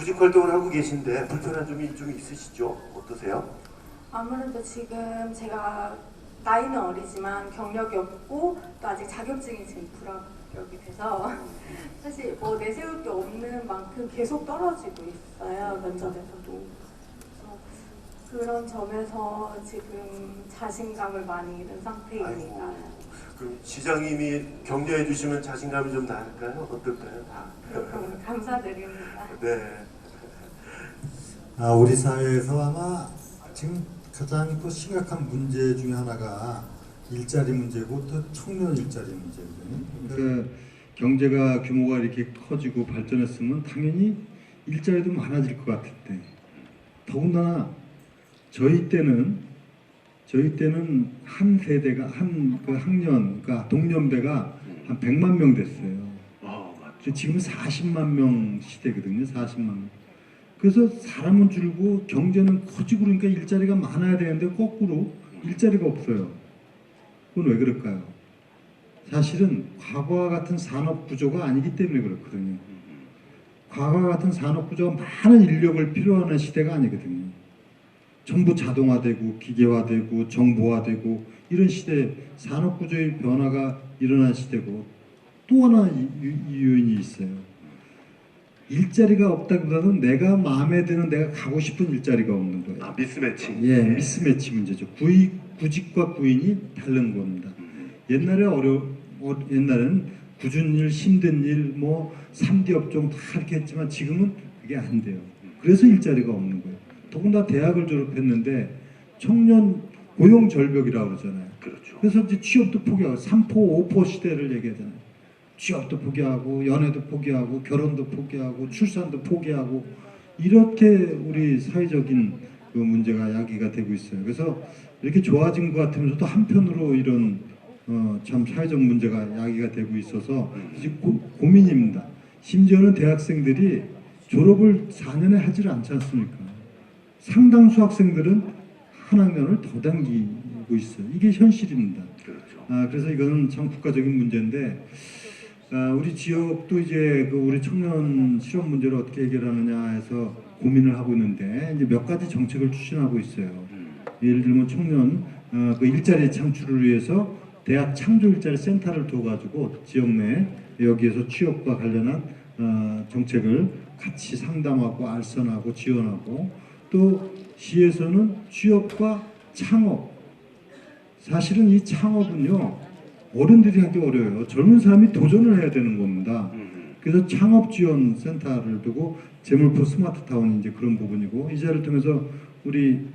구직 활동을 하고 계신데 불편한 점이 좀 있으시죠? 어떠세요? 아무래도 지금 제가 나이는 어리지만 경력이 없고 또 아직 자격증이 지금 불합격이 돼서 사실 뭐 내세울 게 없는 만큼 계속 떨어지고 있어요, 면접에서도. 그래서 그런 점에서 지금 자신감을 많이 잃은 상태입니다. 아이고, 그럼 시장님이 격려해 주시면 자신감이 좀 나을까요? 어떨까요? 감사드립니다. 네. 우리 사회에서 아마 지금 가장 또 심각한 문제 중에 하나가 일자리 문제고 또 청년 일자리 문제거든요. 그러니까 경제가 규모가 이렇게 커지고 발전했으면 당연히 일자리도 많아질 것 같은데 더군다나 저희 때는 한 세대가 그 학년 그러니까 동년배가 한 100만 명 됐어요. 맞죠. 지금은 40만 명 시대거든요. 40만 명. 그래서 사람은 줄고 경제는 커지고 그러니까 일자리가 많아야 되는데 거꾸로 일자리가 없어요. 그건 왜 그럴까요? 사실은 과거와 같은 산업 구조가 아니기 때문에 그렇거든요. 과거와 같은 산업 구조가 많은 인력을 필요하는 시대가 아니거든요. 전부 자동화되고 기계화되고 정보화되고 이런 시대에 산업 구조의 변화가 일어난 시대고 또 하나 요인이 있어요. 일자리가 없다기보다는 내가 마음에 드는 내가 가고 싶은 일자리가 없는 거예요. 미스매칭. 예, 미스매치 문제죠. 구직과 구인이 다른 겁니다. 옛날에는 굳은 일, 힘든 일, 뭐 3D 업종 다 이렇게 했지만 지금은 그게 안 돼요. 그래서 일자리가 없는 거예요. 더군다나 대학을 졸업했는데 청년 고용 절벽이라고 그러잖아요. 그렇죠. 그래서 이제 취업도 포기하고 3포, 5포 시대를 얘기하잖아요. 취업도 포기하고 연애도 포기하고 결혼도 포기하고 출산도 포기하고 이렇게 우리 사회적인 그 문제가 야기가 되고 있어요. 그래서 이렇게 좋아진 것 같으면서도 한편으로 이런 참 사회적 문제가 야기가 되고 있어서 고민입니다. 심지어는 대학생들이 졸업을 4년에 하질 않지 않습니까? 상당수 학생들은 한 학년을 더 당기고 있어요. 이게 현실입니다. 그렇죠. 그래서 이거는 참 국가적인 문제인데 우리 지역도 이제 그 우리 청년 실업 문제를 어떻게 해결하느냐 해서 고민을 하고 있는데 이제 몇 가지 정책을 추진하고 있어요. 예를 들면 청년 그 일자리 창출을 위해서 대학 창조 일자리 센터를 둬가지고 지역 내 여기에서 취업과 관련한 정책을 같이 상담하고 알선하고 지원하고 또 시에서는 취업과 창업 사실은 이 창업은요 어른들이 하기 어려워요. 젊은 사람이 도전을 해야 되는 겁니다. 그래서 창업 지원 센터를 두고 재물포 스마트타운 이제 그런 부분이고 이 자리를 통해서 우리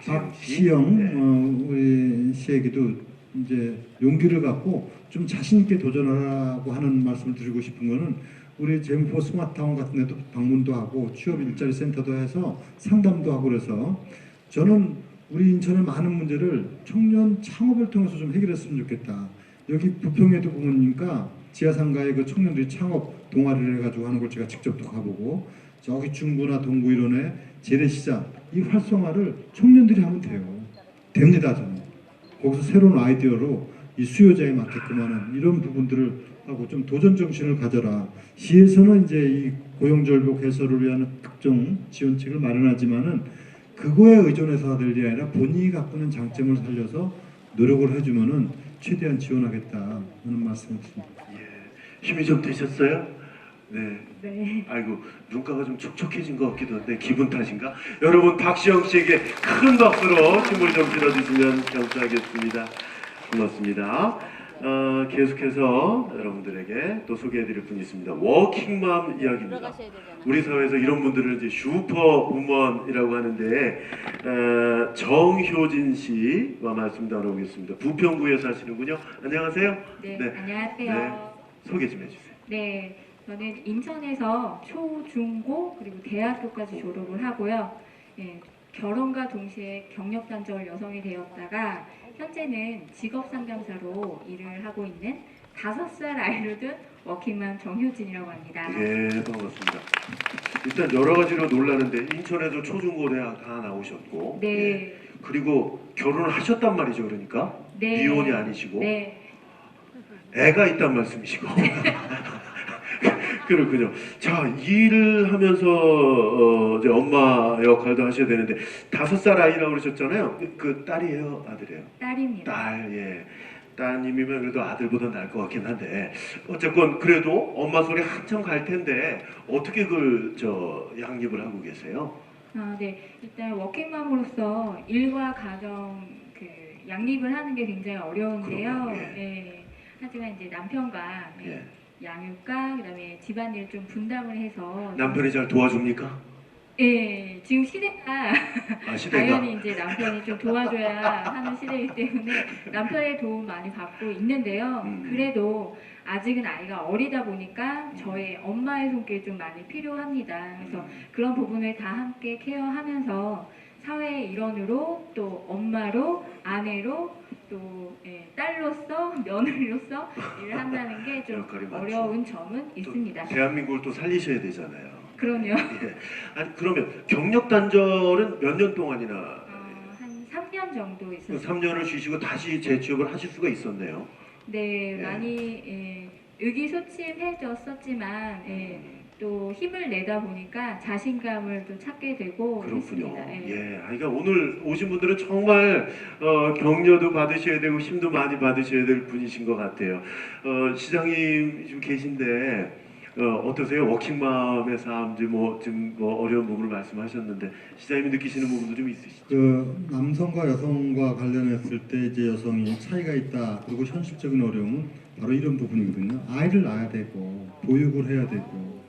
박시영 우리 씨에게도 이제 용기를 갖고 좀 자신 있게 도전하라고 하는 말씀을 드리고 싶은 거는 우리 재물포 스마트타운 같은 데도 방문도 하고 취업 일자리 센터도 해서 상담도 하고 그래서 저는 우리 인천의 많은 문제를 청년 창업을 통해서 좀 해결했으면 좋겠다. 여기 부평에도 보니까 지하상가에 그 청년들이 창업 동아리를 해가지고 하는 걸 제가 직접 또 가보고 저기 중구나 동구 이런에 재래시장 이 활성화를 청년들이 하면 돼요. 됩니다 저는. 거기서 새로운 아이디어로 이 수요자에 맞게끔 하는 이런 부분들을 하고 좀 도전 정신을 가져라. 시에서는 이제 이 고용절벽 해소를 위한 특정 지원책을 마련하지만은 그거에 의존해서 될 일이 아니라 본인이 갖고 있는 장점을 살려서 노력을 해주면은 최대한 지원하겠다 하는 말씀을 드립니다. 예, 힘이 좀 되셨어요? 네. 네. 아이고 눈가가 좀 촉촉해진 것 같기도 한데 기분 탓인가? 여러분 박시영 씨에게 큰 박수로 힘을 좀 실어주시면 감사하겠습니다. 고맙습니다. 계속해서 여러분들에게 또 소개해드릴 분이 있습니다. 워킹맘 이야기입니다. 우리 사회에서 이런 분들을 이제 슈퍼우먼이라고 하는데 정효진 씨와 말씀 나눠보겠습니다. 부평구에 사시는군요. 안녕하세요. 네, 네. 안녕하세요. 네, 소개 좀 해주세요. 네, 저는 인천에서 초, 중, 고 그리고 대학교까지 졸업을 하고요. 예, 결혼과 동시에 경력 단절 여성이 되었다가 현재는 직업 상담사로 일을 하고 있는 5살 아이를 둔 워킹맘 정효진이라고 합니다. 예, 반갑습니다. 일단 여러 가지로 놀라는데 인천에서 초중고 대학 다 나오셨고, 네. 예, 그리고 결혼을 하셨단 말이죠, 그러니까 네. 미혼이 아니시고, 네. 애가 있단 말씀이시고, 그렇군요. 자, 일을 하면서 이제 엄마 역할도 하셔야 되는데 5살 아이라고 그러셨잖아요. 그 딸이에요, 아들이에요? 딸입니다. 딸, 예. 따님이면 그래도 아들보다 나을 것 같긴 한데 어쨌건 그래도 엄마 손에 한참 갈 텐데 어떻게 양립을 하고 계세요? 네. 일단 워킹맘으로서 일과 가정 양립을 하는 게 굉장히 어려운데요. 그럼요, 예. 네. 하지만 이제 남편과 예. 양육과 그다음에 집안일 좀 분담을 해서 남편이 잘 도와줍니까? 예, 지금 시대가 시대가 당연히 이제 남편이 좀 도와줘야 하는 시대이기 때문에 남편의 도움 많이 받고 있는데요. 그래도 아직은 아이가 어리다 보니까 저의 엄마의 손길이 좀 많이 필요합니다. 그래서 그런 부분을 다 함께 케어하면서 사회의 일원으로 또 엄마로 아내로 또 딸로서 며느리로서 일을 한다는 게 좀 역할이 많죠. 어려운 점은 또 있습니다. 대한민국을 또 살리셔야 되잖아요. 그럼요. 예. 아니 그러면 경력 단절은 몇 년 동안이나 한 3년 정도 있었어요. 3년을 쉬시고 다시 재취업을 하실 수가 있었네요. 네, 예. 많이 의기소침해졌었지만 또 힘을 내다 보니까 자신감을 또 찾게 되고 그렇군요. 했습니다. 예. 그러니까 오늘 오신 분들은 정말 격려도 받으셔야 되고 힘도 많이 받으셔야 될 분이신 것 같아요. 시장님 지금 계신데 어떠세요? 워킹맘의 삶, 지금 어려운 부분을 말씀하셨는데 시장님이 느끼시는 부분도 좀 있으시죠? 그 남성과 여성과 관련했을 때 이제 여성이 차이가 있다. 그리고 현실적인 어려움은 바로 이런 부분이거든요. 아이를 낳아야 되고 보육을 해야 되고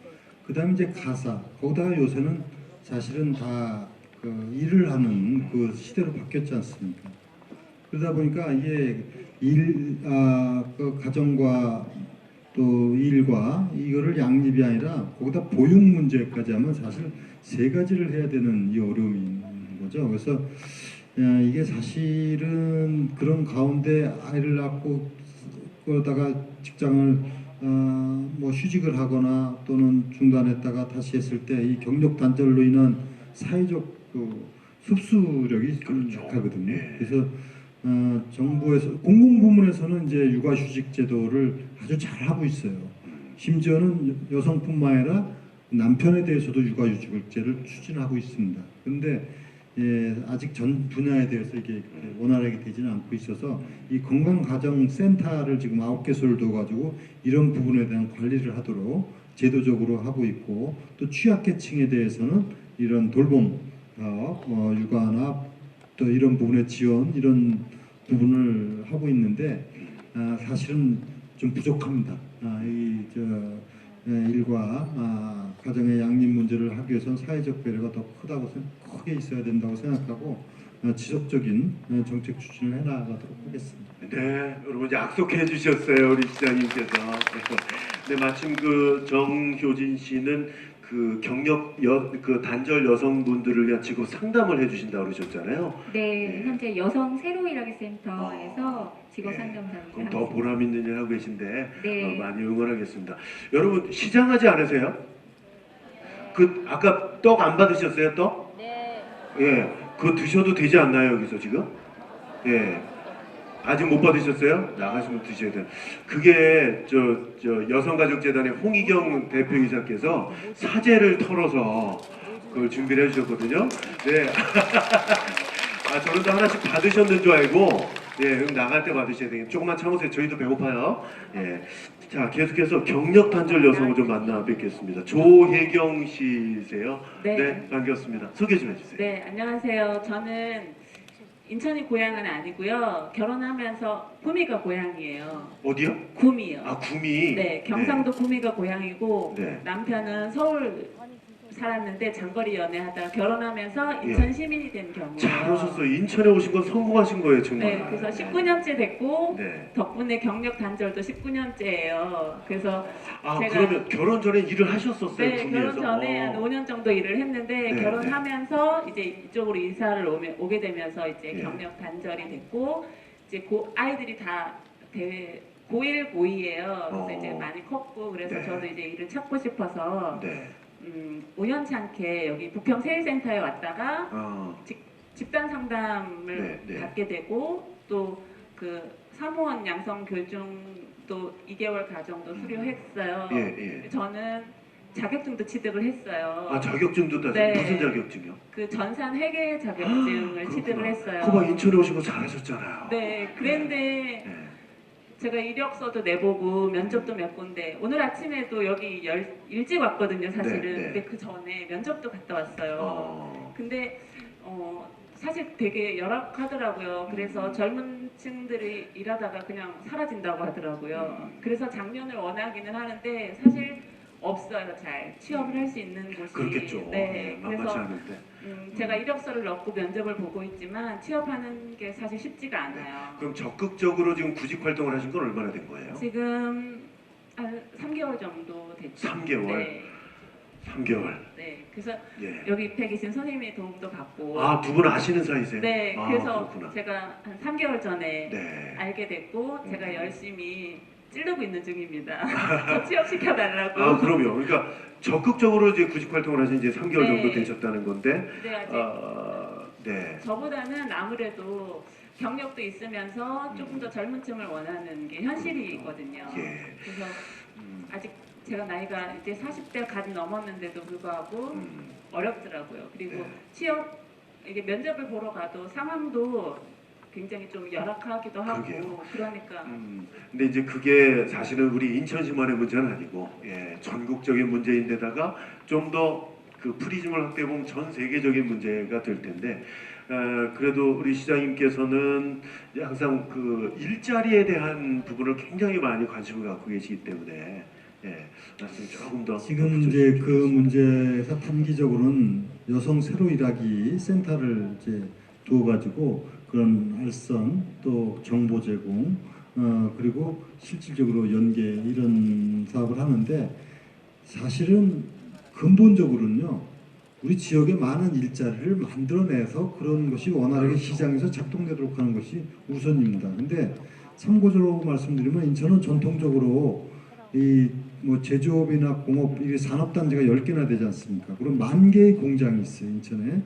그다음에 이제 가사. 거기다가 요새는 사실은 다 그 일을 하는 그 시대로 바뀌었지 않습니까? 그러다 보니까 이게 그 가정과 또 일과 이거를 양립이 아니라 거기다 보육 문제까지 하면 사실 3가지를 해야 되는 이 어려움이 있는 거죠. 그래서 이게 사실은 그런 가운데 아이를 낳고 그러다가 직장을 뭐 휴직을 하거나 또는 중단했다가 다시 했을 때 이 경력 단절로 인한 사회적 그 흡수력이 그렇죠. 약하거든요. 예. 그래서 정부에서 공공부문에서는 이제 육아휴직 제도를 아주 잘 하고 있어요. 심지어는 여성뿐만 아니라 남편에 대해서도 육아휴직제를 추진하고 있습니다. 그런데 아직 전 분야에 대해서 이게 원활하게 되지는 않고 있어서 이 건강가정센터를 지금 9개소를 둬가지고 이런 부분에 대한 관리를 하도록 제도적으로 하고 있고 또 취약계층에 대해서는 이런 돌봄 육아나 또 이런 부분의 지원 이런 부분을 하고 있는데 사실은 좀 부족합니다. 일과 가정의 양립 문제를 하기 위해서는 사회적 배려가 더 크게 있어야 된다고 생각하고 지속적인 정책 추진을 해나가도록 하겠습니다. 네, 여러분 약속해 주셨어요 우리 시장님께서. 네, 마침 그 정효진 씨는 그 그 단절 여성분들을 위한 직업 상담을 해주신다고 그러셨잖아요. 네, 현재 여성 새로 일하기 센터에서 직업 예. 상담사를 그럼 더 하고 보람 있는 일 하고 계신데 네. 많이 응원하겠습니다. 여러분 시장하지 않으세요? 그 아까 떡 안 받으셨어요? 떡? 네. 예, 그거 드셔도 되지 않나요 여기서 지금? 예. 아직 못 받으셨어요? 나가시면 드셔야 돼요. 그게 저 여성가족재단의 홍희경 대표이사께서 사제를 털어서 그걸 준비를 해주셨거든요. 네. 저는 또 하나씩 받으셨는 줄 알고 그럼 나갈 때 받으셔야 되겠네요. 조금만 참으세요. 저희도 배고파요. 예. 자, 계속해서 경력 단절 여성을 좀 만나 뵙겠습니다. 조혜경 씨세요? 네. 반갑습니다. 소개 좀 해주세요. 네, 안녕하세요. 저는 인천이 고향은 아니고요. 결혼하면서 구미가 고향이에요. 어디요? 구미요. 구미. 네, 경상도 구미가 고향이고 네. 남편은 서울 살았는데 장거리 연애하다가 결혼하면서 예. 인천 시민이 된 경우예요. 잘하셨어요. 인천에 오신 건 성공하신 거예요, 정말. 네, 그래서 19년째 됐고 네. 덕분에 경력 단절도 19년째예요. 그래서 제가 그러면 결혼 전에 일을 하셨었어요, 네, 구미에서? 결혼 전에 한 5년 정도 일을 했는데 네, 결혼하면서 이제 이쪽으로 이사를 오게 되면서 이제 예. 경력 단절이 됐고 이제 아이들이 다 고1, 고2예요. 그래서 이제 많이 컸고 그래서 네. 저도 이제 일을 찾고 싶어서 네. 우연치 않게 여기 부평 세일센터에 왔다가 어, 집단 상담을 네, 네. 받게 되고 또 그 사무원 양성 교정도 2개월 과정도 수료했어요. 예. 저는 자격증도 취득을 했어요. 아, 자격증도 따서 네. 무슨 자격증이요? 그 전산 회계 자격증을 그렇구나. 취득을 했어요. 그거 인천에 오시고 잘하셨잖아요. 네, 그런데 네. 제가 이력서도 내보고 면접도 몇 군데 오늘 아침에도 여기 일찍 왔거든요, 사실은. 네. 근데 그 전에 면접도 갔다 왔어요. 어, 근데 사실 되게 열악하더라고요. 그래서 젊은 층들이 일하다가 그냥 사라진다고 하더라고요. 그래서 작년을 원하기는 하는데 사실 없어요. 잘 취업을 할 수 있는 곳이. 그렇겠죠. 네, 만만치 그래서 않은데. 제가 이력서를 넣고 면접을 보고 있지만 취업하는 게 사실 쉽지가 않아요. 그럼 적극적으로 지금 구직 활동을 하신 건 얼마나 된 거예요? 지금 한 3개월 정도 됐죠. 3개월? 네. 3개월. 네. 그래서 예. 여기 옆에 계신 선생님의 도움도 받고. 아, 두 분 아시는 사이세요? 네. 아, 그래서 그렇구나. 제가 한 3개월 전에 네. 알게 됐고 제가 열심히 찌르고 있는 중입니다. 저 취업시켜 달라고. 아, 그럼요. 그러니까 적극적으로 이제 구직 활동을 하신 이제 3개월 정도 네. 되셨다는 건데. 근데 아직 네. 저보다는 아무래도 경력도 있으면서 조금 더 젊은 층을 원하는 게 현실이거든요. 예. 그래서 음, 아직 제가 나이가 이제 40대 가 넘었는데도 불구하고 어렵더라고요. 그리고 네. 취업 이게 면접을 보러 가도 상황도 굉장히 좀 열악하기도 하고 그러게요. 그러니까 근데 이제 그게 사실은 우리 인천시만의 문제는 아니고, 예, 전국적인 문제인데다가 좀 더 그 프리즘을 확대해 보면 전 세계적인 문제가 될 텐데, 그래도 우리 시장님께서는 이제 항상 그 일자리에 대한 부분을 굉장히 많이 관심을 갖고 계시기 때문에, 예, 말씀 조금 더 지금 이제 그 문제에서 단기적으로는 여성 새로 일하기 센터를 이제 두어가지고 그런 알선 또 정보 제공 그리고 실질적으로 연계 이런 사업을 하는데 사실은 근본적으로는요 우리 지역에 많은 일자리를 만들어내서 그런 것이 원활하게 시장에서 작동되도록 하는 것이 우선입니다. 근데 참고적으로 말씀드리면 인천은 전통적으로 이 뭐 제조업이나 공업 이 산업단지가 10개나 되지 않습니까? 그럼 10,000개의 공장이 있어요 인천에.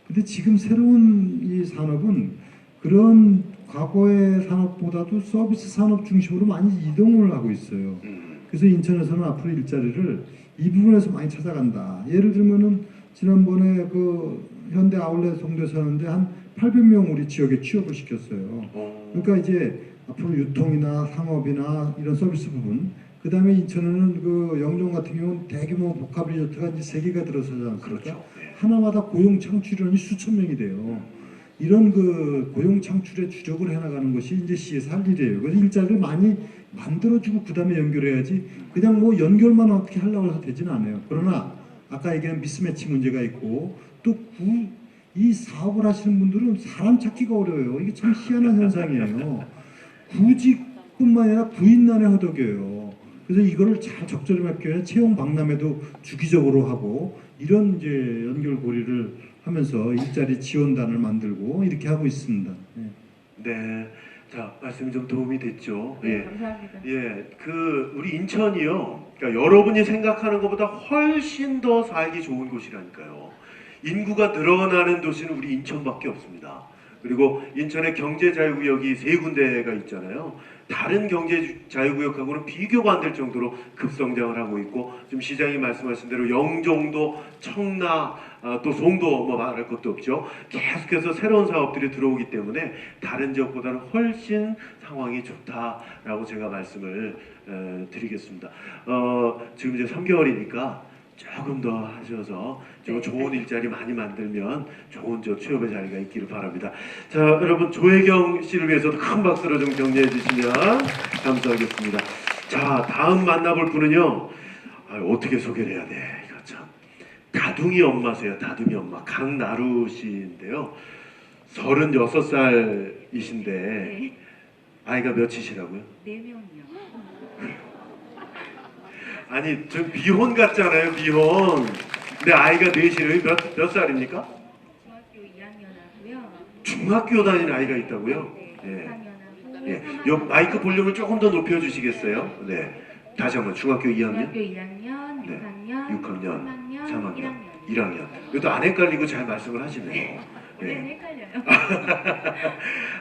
근데 지금 새로운 이 산업은 그런 과거의 산업보다도 서비스 산업 중심으로 많이 이동을 하고 있어요. 그래서 인천에서는 앞으로 일자리를 이 부분에서 많이 찾아간다. 예를 들면은 지난번에 그 현대 아울렛 송도에서 하는데 한 800명 우리 지역에 취업을 시켰어요. 그러니까 이제 앞으로 유통이나 상업이나 이런 서비스 부분, 그 다음에 인천에는 그 영종 같은 경우는 대규모 복합 리조트가 이제 3개가 들어서지 않습니까? 그렇죠. 네. 하나마다 고용 창출원이 수천 명이 돼요. 이런 그 고용 창출에 주력을 해나가는 것이 이제 시에서 할 일이에요. 그래서 일자리를 많이 만들어주고 그 다음에 연결해야지 그냥 뭐 연결만 어떻게 하려고 해서 되지는 않아요. 그러나 아까 얘기한 미스매치 문제가 있고 또 이 사업을 하시는 분들은 사람 찾기가 어려워요. 이게 참 희한한 현상이에요. 구직뿐만 아니라 부인난에 허덕여요. 그래서 이거를 잘 적절히 맡겨야 채용 박람회도 주기적으로 하고 이런 이제 연결고리를 하면서 일자리 지원단을 만들고 이렇게 하고 있습니다. 네. 네. 자, 말씀이 좀 도움이 됐죠. 네, 예. 감사합니다. 예, 그 우리 인천이요. 그러니까 여러분이 생각하는 것보다 훨씬 더 살기 좋은 곳이라니까요. 인구가 늘어나는 도시는 우리 인천밖에 없습니다. 그리고 인천에 경제자유구역이 3군데가 있잖아요. 다른 경제자유구역하고는 비교가 안 될 정도로 급성장을 하고 있고 지금 시장이 말씀하신 대로 영종도, 청라, 또 송도 뭐 말할 것도 없죠. 계속해서 새로운 사업들이 들어오기 때문에 다른 지역보다는 훨씬 상황이 좋다라고 제가 말씀을 드리겠습니다. 지금 이제 3개월이니까 조금 더 하셔서 좀 좋은 일자리 많이 만들면 좋은 저 취업의 자리가 있기를 바랍니다. 자, 여러분 조혜경 씨를 위해서도 큰 박수로 좀 격려해 주시면 감사하겠습니다. 자, 다음 만나볼 분은요. 어떻게 소개를 해야 돼? 이거 참 다둥이 엄마세요. 다둥이 엄마 강나루 씨인데요. 36살이신데 네. 아이가 몇이시라고요? 4명이요. 아니 좀 미혼 같잖아요. 미혼. 근데 아이가 넷이래요. 몇 살입니까? 중학교 2학년 하고요. 중학교 다니는 아이가 있다고요? 네, 예. 4학년 하고 예. 3학년 요 마이크 볼륨을 조금 더 높여주시겠어요? 네. 다시 한번 중학교 2학년, 중학교 2학년, 네. 6학년, 6학년, 3학년, 3학년, 1학년. 1학년. 이것도 안 헷갈리고 잘 말씀을 하시네요. 올해는 네. 헷갈려요.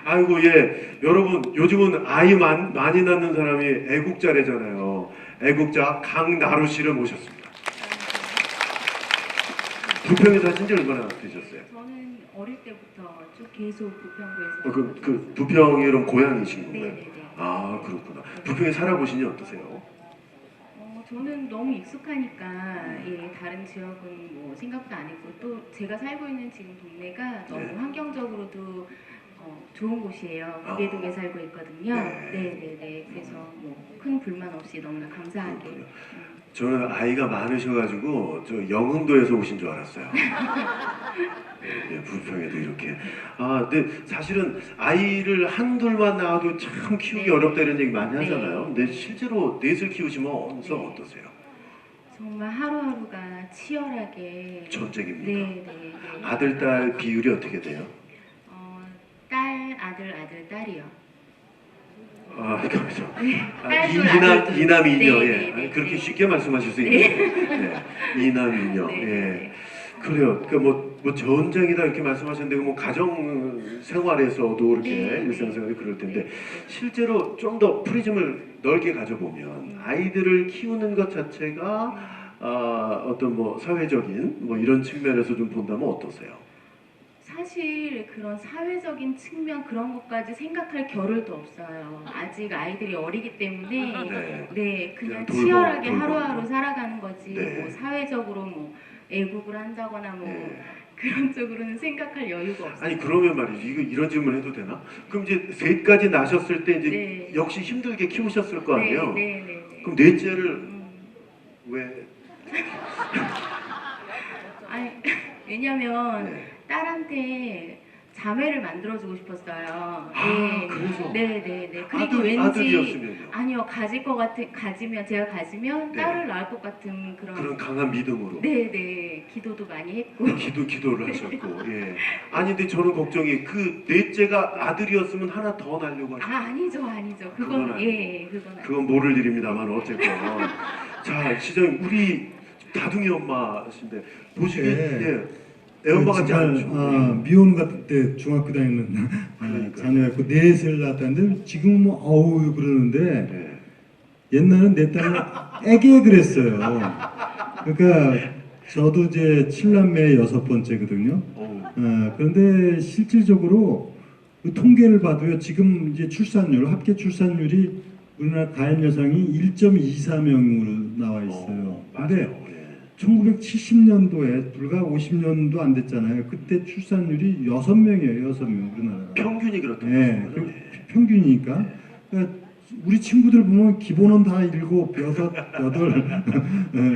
아이고 예 여러분 요즘은 아이 많이 낳는 사람이 애국자래잖아요. 애국자 강나루 씨를 모셨습니다. 부평에 사신 지 얼마나 되셨어요? 저는 어릴 때부터 쭉 계속 부평구에서 그 부평이 그럼 고향이신 건가요? 네네네. 아 그렇구나. 부평에 살아보시니 어떠세요? 저는 너무 익숙하니까 예, 다른 지역은 뭐 생각도 안 했고 또 제가 살고 있는 지금 동네가 너무 네. 환경적으로도 좋은 곳이에요. 아. 구계동에 살고 있거든요. 네. 네네네. 그래서 뭐 큰 불만 없이 너무나 감사하게. 그렇군요. 저는 아이가 많으셔가지고 저 영흥도에서 오신 줄 알았어요. 예, 부평에도 이렇게. 아, 근데 사실은 아이를 한둘만 낳아도 참 키우기 네. 어렵다 이런 얘기 많이 네. 하잖아요. 근데 실제로 넷을 키우시면 네. 어떠세요? 정말 하루하루가 치열하게 전쟁입니다. 네네. 아들, 딸 비율이 어떻게 돼요? 딸, 아들, 딸이요. 아, 그렇죠. 딸, 둘, 아들, 둘. 이남, 이녀. 네, 예. 네, 네, 그렇게 네. 쉽게 말씀하실 수 있는데. 네. 이남, 이녀. 네, 예. 네. 그래요. 그러니까 뭐 전쟁이다 이렇게 말씀하셨는데 뭐 가정 생활에서도 이렇게 네, 일상생활이 네. 그럴 텐데 네. 실제로 좀 더 프리즘을 넓게 가져보면 아이들을 키우는 것 자체가 어떤 뭐 사회적인 뭐 이런 측면에서 좀 본다면 어떠세요? 사실 그런 사회적인 측면 그런 것까지 생각할 겨를도 없어요. 아직 아이들이 어리기 때문에 네. 네 그냥 그냥 치열하게 돌봄. 하루하루 살아가는 거지 네. 뭐 사회적으로 뭐 애국을 한다거나 뭐 네. 그런 쪽으로는 생각할 여유가 없어요. 아니 그러면 말이지 이런 질문 해도 되나? 그럼 이제 셋까지 낳으셨을 때 이제 네. 역시 힘들게 키우셨을 거 아니에요? 네. 그럼 넷째를 음. 왜? 아니 왜냐면 네. 딸한테 자매를 만들어주고 싶었어요. 아, 그래서? 네네네. 그리고 왠지 아들이었으면요. 아니요 가지면 제가 가지면 네. 딸을 낳을 것 같은 그런 그런 강한 믿음으로 네네 기도도 많이 했고 기도를 하셨고 예. 아니 근데 저는 걱정이 그 넷째가 아들이었으면 하나 더 낳으려고 하셨 아니죠 그건 그건 아니고. 그건 아니고 그건 모를 일입니다만 어쨌건 자 시장님 우리 다둥이 엄마신데 보시기에 네. 애엄마 같지 정말, 않죠? 미혼 같을 때 중학교 다니는 그러니까요. 자녀였고 넷을 낳았다는데 지금은 뭐 어우 그러는데 네. 옛날엔 내 딸을 애게 그랬어요. 그러니까 저도 이제 7남매 6번째거든요. 어우. 그런데 실질적으로 그 통계를 봐도요. 지금 이제 출산율, 합계 출산율이 우리나라 가임 여성이 1.24명으로 나와 있어요. 근데 맞아요. 예. 1970년도에 불과 50년도 안 됐잖아요. 그때 출산율이 6명이에요. 6명 우리나라가. 평균이 그렇다고 네, 하시는 그 거죠? 예. 평균이니까. 그러니까 우리 친구들 보면 기본은 다 7, 6, 8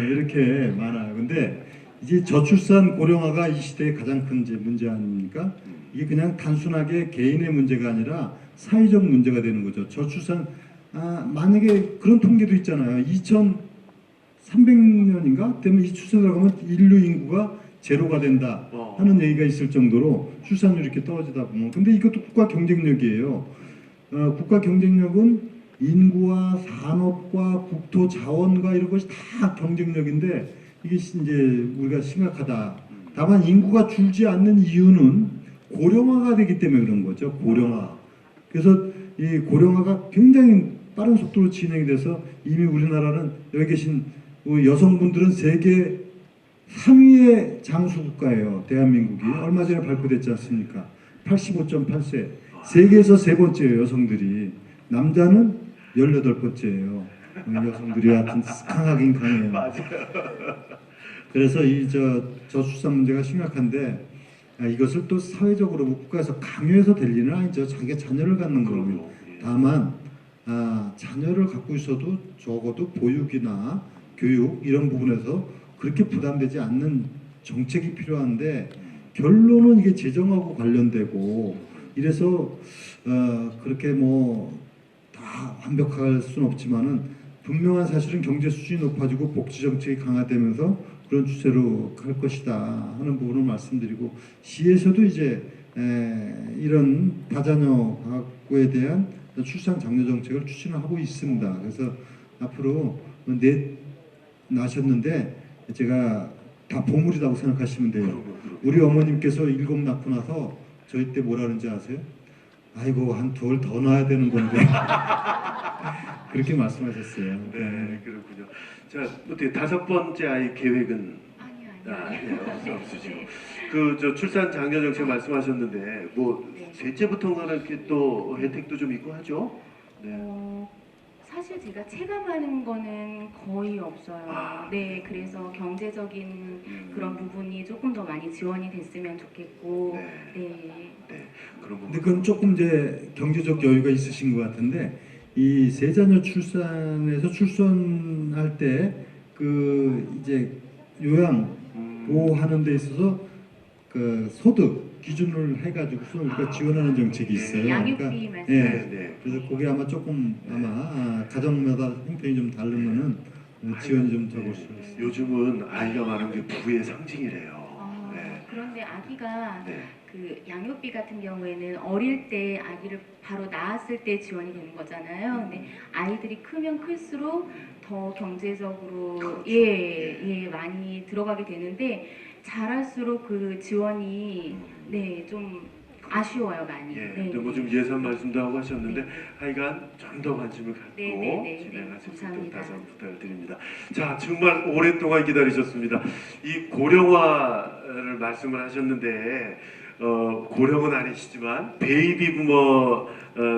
이렇게 많아요. 근데 이제 저출산 고령화가 이 시대의 가장 큰 이제 문제 아닙니까? 이게 그냥 단순하게 개인의 문제가 아니라 사회적 문제가 되는 거죠. 저출산 만약에 그런 통계도 있잖아요. 2300년인가 되면 이 추세 들어가면 인류 인구가 제로가 된다 하는 얘기가 있을 정도로 출산율이 이렇게 떨어지다 보면 근데 이것도 국가 경쟁력이에요. 국가 경쟁력은 인구와 산업과 국토 자원과 이런 것이 다 경쟁력인데 이게 이제 우리가 심각하다. 다만 인구가 줄지 않는 이유는 고령화가 되기 때문에 그런 거죠. 고령화. 그래서 이 고령화가 굉장히 빠른 속도로 진행이 돼서 이미 우리나라는 여기 계신 여성분들은 세계 3위의 장수 국가예요. 대한민국이 얼마 전에 발표됐지 않습니까? 85.8세. 세계에서 세 번째예요. 여성들이. 남자는 18번째예요. 여성들이 하여튼 강하긴 강해요. 그래서 이 저출산 문제가 심각한데 이것을 또 사회적으로 국가에서 강요해서 될 일은 아니죠. 자기가 자녀를 갖는 거고요. 다만 자녀를 갖고 있어도 적어도 보육이나 교육 이런 부분에서 그렇게 부담되지 않는 정책이 필요한데 결론은 이게 재정하고 관련되고 이래서 그렇게 뭐 다 완벽할 수는 없지만은 분명한 사실은 경제 수준이 높아지고 복지 정책이 강화되면서 그런 추세로 갈 것이다 하는 부분을 말씀드리고 시에서도 이제 이런 다자녀 가구에 대한 출산 장려 정책을 추진을 하고 있습니다. 그래서 앞으로 넷 나셨는데 제가 다 보물이라고 생각하시면 돼요. 그러면. 우리 어머님께서 7 낳고 나서 저희 때 뭐라 그런지 아세요? 아이고 한 2월 더 낳아야 되는 건데 그렇게 말씀하셨어요. 네, 그렇군요. 자, 어떻게 5번째 아이 계획은 아니요. 없으시고 그 저 출산 장려 정책 말씀하셨는데 뭐 네. 셋째부터는 이렇게 또 혜택도 좀 있고 하죠? 네. 사실 제가 체감하는 거는 거의 없어요. 아. 네, 그래서 경제적인 그런 부분이 조금 더 많이 지원이 됐으면 좋겠고, 네. 네. 그런 부분. 근데 그건 조금 이제 경제적 여유가 있으신 것 같은데 이 세자녀 출산에서 출산할 때 그 이제 요양 보호하는 데 있어서 그 소득 기준을 해가지고서 우리가 지원하는 정책이 있어요. 양육비 말씀. 예. 네. 그래서 그게 아마 조금 아마 가정마다 형편이 좀 다르면은 지원이 좀 적을 수 있어요. 요즘은 아이가 많은 게 부의 상징이래요. 네. 그런데 아기가 네. 그 양육비 같은 경우에는 어릴 때 아기를 바로 낳았을 때 지원이 되는 거잖아요. 근데 아이들이 크면 클수록 더 경제적으로 그렇죠. 예 많이 들어가게 되는데 자랄수록 그 지원이 네 좀 아쉬워요 많이. 예, 네, 근데 뭐 네. 좀 예산 말씀도 하고 하셨는데 하여간 좀 더 관심을 갖고 네, 진행하실 수 있도록 감사합니다. 다시 한번 부탁을 드립니다. 자, 정말 오랫동안 기다리셨습니다. 이 고령화를 말씀을 하셨는데 고령은 아니시지만 베이비 부머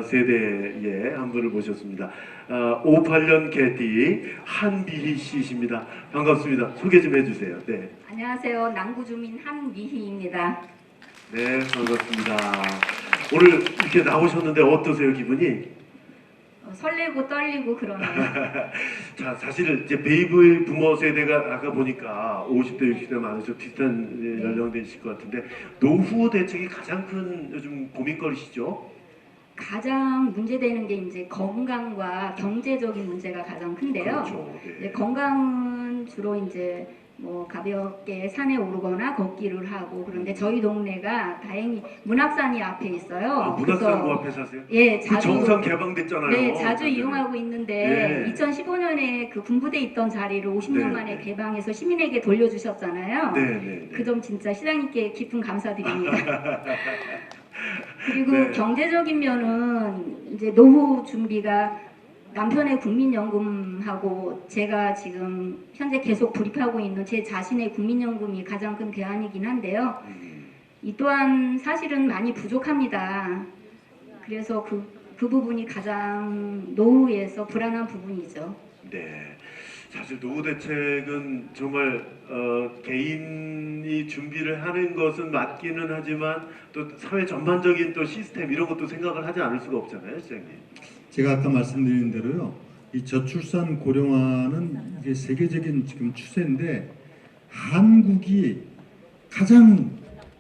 세대의 한 분을 모셨습니다. 58년 개띠 한미희 씨이십니다. 반갑습니다. 소개 좀 해주세요. 네. 안녕하세요. 남구 주민 한미희입니다. 네, 반갑습니다. 오늘 이렇게 나오셨는데 어떠세요, 기분이? 설레고 떨리고 그러네요. 자, 사실 이제 베이비 부머 세대가 아까 보니까 50대, 60대 많으셔 비슷한 연령대이실 것 같은데 노후 대책이 가장 큰 요즘 고민거리시죠? 가장 문제되는 게 이제 건강과 경제적인 문제가 가장 큰데요. 그렇죠. 네, 건강은 주로 이제 뭐 가볍게 산에 오르거나 걷기를 하고 그런데 저희 동네가 다행히 문학산이 앞에 있어요. 아, 문학산 그 앞에 사세요? 예, 그 자주 정상 개방됐잖아요. 네, 자주 네. 이용하고 있는데 네. 2015년에 그 군부대 있던 자리를 50년 네, 만에 네. 개방해서 시민에게 돌려주셨잖아요. 네, 네. 그 점 진짜 시장님께 깊은 감사드립니다. 그리고 네. 경제적인 면은 이제 노후 준비가 남편의 국민연금하고 제가 지금 현재 계속 불입하고 있는 제 자신의 국민연금이 가장 큰 대안이긴 한데요. 이 또한 사실은 많이 부족합니다. 그래서 그 부분이 가장 노후에서 불안한 부분이죠. 네. 사실 노후 대책은 정말 개인이 준비를 하는 것은 맞기는 하지만 또 사회 전반적인 또 시스템 이런 것도 생각을 하지 않을 수가 없잖아요, 시장님. 제가 아까 말씀드린 대로요. 이 저출산 고령화는 이게 세계적인 지금 추세인데 한국이 가장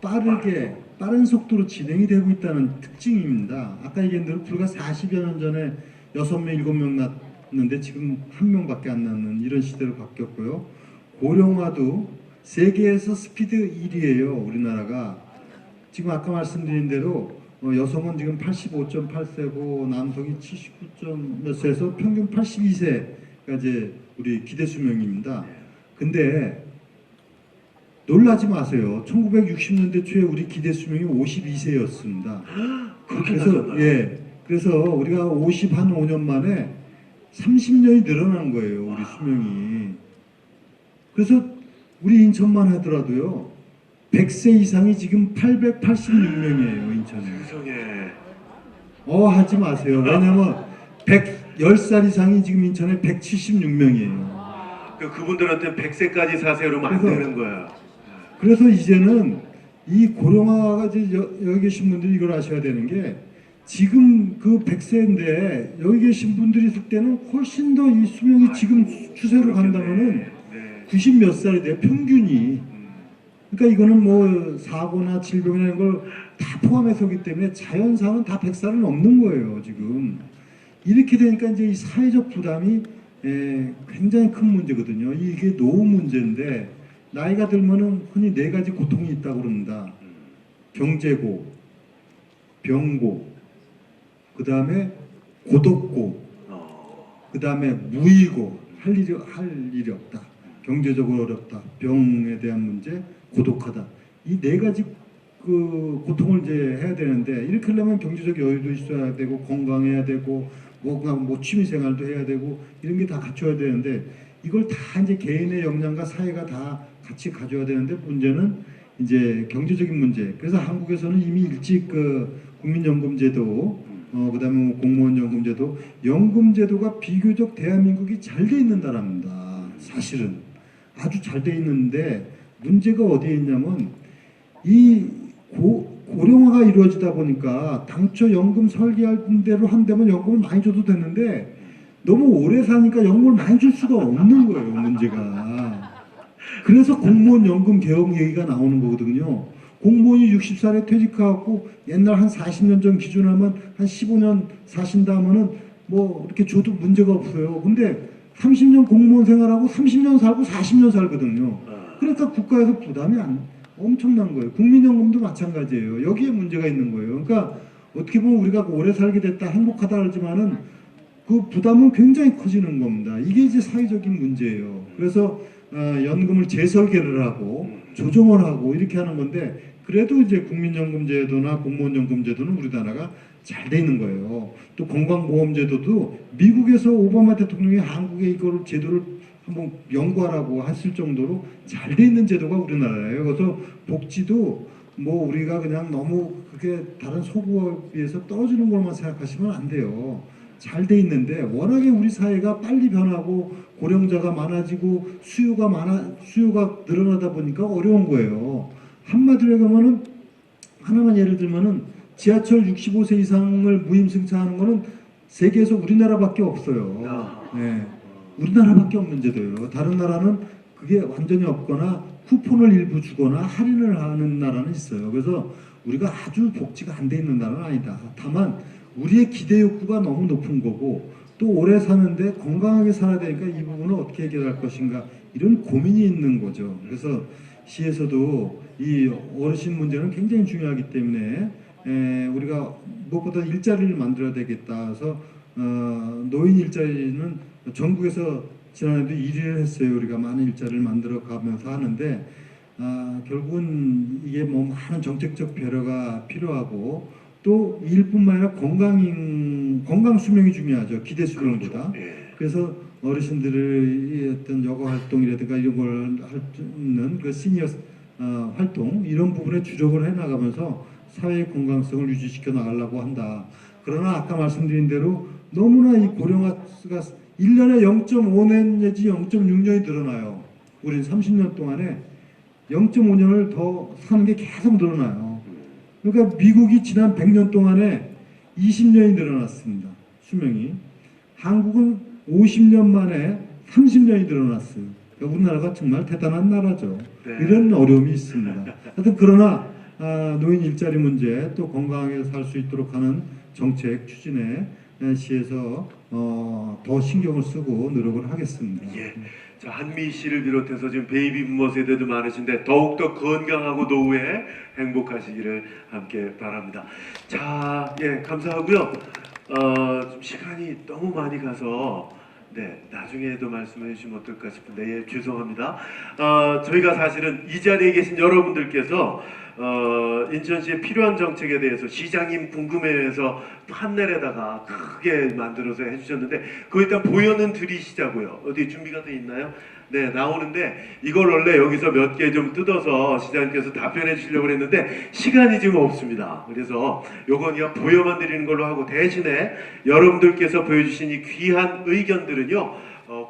빠른 속도로 진행이 되고 있다는 특징입니다. 아까 얘기한 대로 불과 40여 년 전에 6명, 7명 낳는데 지금 1명밖에 안 낳는 이런 시대로 바뀌었고요. 고령화도 세계에서 스피드 1위예요. 우리나라가. 지금 아까 말씀드린 대로 여성은 지금 85.8세고 남성이 79점 몇 세에서 평균 82세가 이제 우리 기대 수명입니다. 근데 놀라지 마세요. 1960년대 초에 우리 기대 수명이 52세였습니다. 그렇게 낮았나요? 그래서 우리가 5년 만에 30년이 늘어난 거예요. 우리 수명이. 그래서 우리 인천만 하더라도요. 100세 이상이 지금 886명이에요. 인천에. 세상에. 하지 마세요. 왜냐면 10살 이상이 지금 인천에 176명이에요. 그분들한테 100세까지 사세요 그러면 안 그래서- 되는 거야. 그래서 이제는 이 고령화가 이제 여기 계신 분들이 이걸 아셔야 되는 게 지금 그 100세인데 여기 계신 분들이 있을 때는 훨씬 더 이 수명이 지금 추세로 간다면은 네. 90 몇 살이 돼요. 평균이. 그러니까 이거는 뭐 사고나 질병이나 이런 걸 다 포함해서 오기 때문에 자연사는 다 100살은 넘는 거예요, 지금. 이렇게 되니까 이제 이 사회적 부담이 굉장히 큰 문제거든요. 이게 노후 문제인데 나이가 들면은 흔히 4가지 고통이 있다고 그럽니다. 경제고, 병고, 그 다음에 고독고, 그 다음에 무의고, 할 일이 없다. 경제적으로 어렵다, 병에 대한 문제, 고독하다. 이 네 가지 그 고통을 이제 해야 되는데 이렇게 하려면 경제적 여유도 있어야 되고 건강해야 되고 뭐 취미 생활도 해야 되고 이런 게 다 갖춰야 되는데 이걸 다 이제 개인의 역량과 사회가 다 같이 가져야 되는데 문제는 이제 경제적인 문제. 그래서 한국에서는 이미 일찍 그 국민연금제도 그다음에 뭐 공무원연금제도 연금제도가 비교적 대한민국이 잘 돼 있는 나라입니다. 사실은 아주 잘 돼 있는데 문제가 어디에 있냐면 이 고령화가 이루어지다 보니까 당초 연금 설계할 대로 한다면 연금을 많이 줘도 되는데 너무 오래 사니까 연금을 많이 줄 수가 없는 거예요, 문제가. 그래서 공무원 연금 개혁 얘기가 나오는 거거든요. 공무원이 60살에 퇴직하고 옛날 한 40년 전 기준하면 한 15년 사신다 하면은 뭐 이렇게 줘도 문제가 없어요. 근데 30년 공무원 생활하고 30년 살고 40년 살거든요. 그러니까 국가에서 부담이 엄청난 거예요. 국민연금도 마찬가지예요. 여기에 문제가 있는 거예요. 그러니까 어떻게 보면 우리가 오래 살게 됐다 행복하다 하지만은 그 부담은 굉장히 커지는 겁니다. 이게 이제 사회적인 문제예요. 그래서 연금을 재설계를 하고 조정을 하고 이렇게 하는 건데 그래도 이제 국민연금제도나 공무원연금제도는 우리나라가 잘 돼 있는 거예요. 또 건강보험제도도 미국에서 오바마 대통령이 한국에 이걸 제도를 한번 연구하라고 했을 정도로 잘 돼 있는 제도가 우리나라예요. 그래서 복지도 뭐 우리가 그냥 너무 그게 다른 소국에 비해서 떨어지는 것만 생각하시면 안 돼요. 잘 돼 있는데 워낙에 우리 사회가 빨리 변하고 고령자가 많아지고 수요가 늘어나다 보니까 어려운 거예요. 한마디로 하면은 하나만 예를 들면은 지하철 65세 이상을 무임승차하는 거는 세계에서 우리나라밖에 없어요. 네. 우리나라밖에 없는 제도예요. 다른 나라는 그게 완전히 없거나 쿠폰을 일부 주거나 할인을 하는 나라는 있어요. 그래서 우리가 아주 복지가 안 돼 있는 나라는 아니다. 다만 우리의 기대 욕구가 너무 높은 거고 또 오래 사는데 건강하게 살아야 되니까 이 부분을 어떻게 해결할 것인가 이런 고민이 있는 거죠. 그래서 시에서도 이 어르신 문제는 굉장히 중요하기 때문에 우리가 무엇보다 일자리를 만들어야 되겠다. 그래서 노인 일자리는 전국에서 지난해도 1위를 했어요. 우리가 많은 일자리를 만들어 가면서 하는데 결국은 이게 뭐 많은 정책적 배려가 필요하고 또 일뿐만 아니라 건강 수명이 중요하죠. 기대 수명보다. 그렇죠. 예. 그래서 어르신들의 어떤 여가 활동이라든가 이런 걸 할 수 있는 그 시니어 활동 이런 부분에 주력을 해 나가면서 사회의 건강성을 유지시켜 나가려고 한다. 그러나 아까 말씀드린 대로 너무나 이 고령화가 1년에 0.5년 내지 0.6년이 늘어나요. 우린 30년 동안에 0.5년을 더 사는 게 계속 늘어나요. 그러니까 미국이 지난 100년 동안에 20년이 늘어났습니다. 수명이. 한국은 50년 만에 30년이 늘어났어요. 그러니까 우리나라가 정말 대단한 나라죠. 네. 이런 어려움이 있습니다. 하여튼 그러나 노인 일자리 문제 또 건강하게 살 수 있도록 하는 정책 추진에 시에서 더 신경을 쓰고 노력을 하겠습니다. 예. 자, 한미 씨를 비롯해서 지금 베이비 부머 세대도 많으신데 더욱더 건강하고 노후에 행복하시기를 함께 바랍니다. 자, 예, 감사하고요. 좀 시간이 너무 많이 가서 네, 나중에도 말씀해 주시면 어떨까 싶은데 예, 죄송합니다. 저희가 사실은 이 자리에 계신 여러분들께서 인천시에 필요한 정책에 대해서 시장님 궁금해해서 판넬에다가 크게 만들어서 해주셨는데 그거 일단 보여는 드리시자고요. 어디 준비가 돼 있나요? 네, 나오는데 이걸 원래 여기서 몇 개 좀 뜯어서 시장님께서 답변해 주시려고 했는데 시간이 지금 없습니다. 그래서 요건 그냥 보여만 드리는 걸로 하고 대신에 여러분들께서 보여주신 이 귀한 의견들은요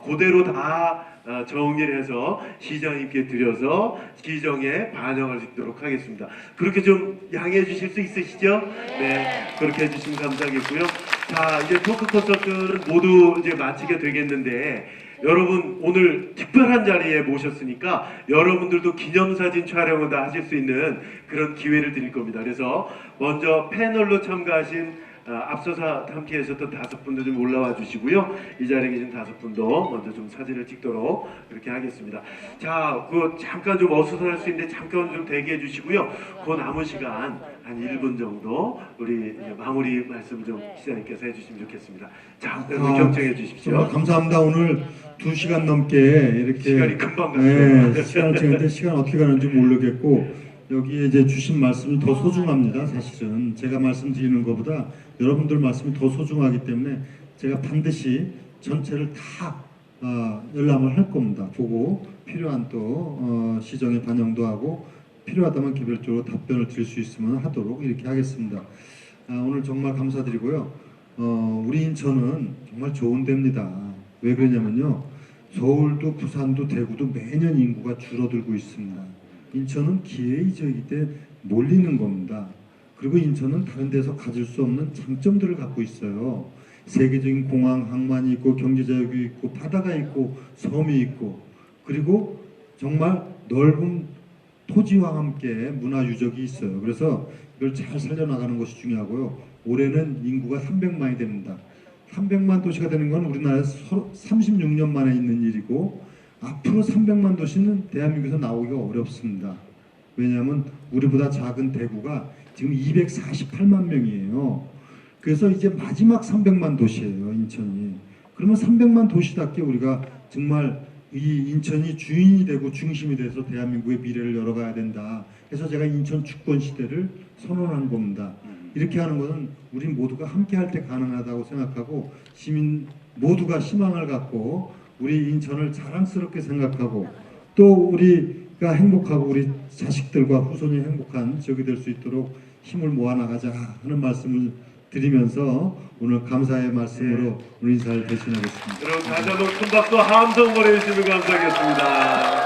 그대로 다 정리를 해서 시장님께 드려서 시정에 반영할 수 있도록 하겠습니다. 그렇게 좀 양해해 주실 수 있으시죠? 네, 그렇게 해주시면 감사하겠고요. 자, 이제 토크 콘서트는 모두 이제 마치게 되겠는데 여러분 오늘 특별한 자리에 모셨으니까 여러분들도 기념사진 촬영을 다 하실 수 있는 그런 기회를 드릴 겁니다. 그래서 먼저 패널로 참가하신 앞서서 함께 하셨던 5분도 좀 올라와 주시고요. 이 자리에 계신 5분도 먼저 좀 사진을 찍도록 그렇게 하겠습니다. 자, 그 잠깐 좀 어수선할 수 있는데 잠깐 좀 대기해 주시고요. 그 남은 시간 한 1분 정도 우리 이제 마무리 말씀 좀 시장님께서 해주시면 좋겠습니다. 자, 의경 정해 주십시오. 정말 감사합니다. 오늘 2시간 넘게 이렇게 시간이 금방 갔어요. 시간을 찍는데 시간 어떻게 가는지 모르겠고 여기에 이제 주신 말씀이 더 소중합니다. 사실은 제가 말씀드리는 것보다 여러분들 말씀이 더 소중하기 때문에 제가 반드시 전체를 다 열람을 할 겁니다. 보고 필요한 또 시정에 반영도 하고 필요하다면 개별적으로 답변을 드릴 수 있으면 하도록 이렇게 하겠습니다. 오늘 정말 감사드리고요. 우리 인천은 정말 좋은 데입니다. 왜 그러냐면요. 서울도 부산도 대구도 매년 인구가 줄어들고 있습니다. 인천은 기회이적이기 때문에 몰리는 겁니다. 그리고 인천은 다른 데서 가질 수 없는 장점들을 갖고 있어요. 세계적인 공항, 항만이 있고 경제자유이 있고 바다가 있고 섬이 있고 그리고 정말 넓은 토지와 함께 문화 유적이 있어요. 그래서 이걸 잘 살려나가는 것이 중요하고요. 올해는 인구가 300만이 됩니다. 300만 도시가 되는 건 우리나라에서 36년 만에 있는 일이고 앞으로 300만 도시는 대한민국에서 나오기가 어렵습니다. 왜냐하면 우리보다 작은 대구가 지금 248만 명이에요. 그래서 이제 마지막 300만 도시예요, 인천이. 그러면 300만 도시답게 우리가 정말 이 인천이 주인이 되고 중심이 돼서 대한민국의 미래를 열어가야 된다. 그래서 제가 인천 주권 시대를 선언한 겁니다. 이렇게 하는 것은 우리 모두가 함께 할 때 가능하다고 생각하고 시민 모두가 희망을 갖고 우리 인천을 자랑스럽게 생각하고 또 우리가 행복하고 우리 자식들과 후손이 행복한 지역이 될 수 있도록 힘을 모아 나가자 하는 말씀을 드리면서 오늘 감사의 말씀으로 오늘 인사를 대신하겠습니다. 여러분 다시 한번 큰 박수 함성 보내주시면 감사하겠습니다.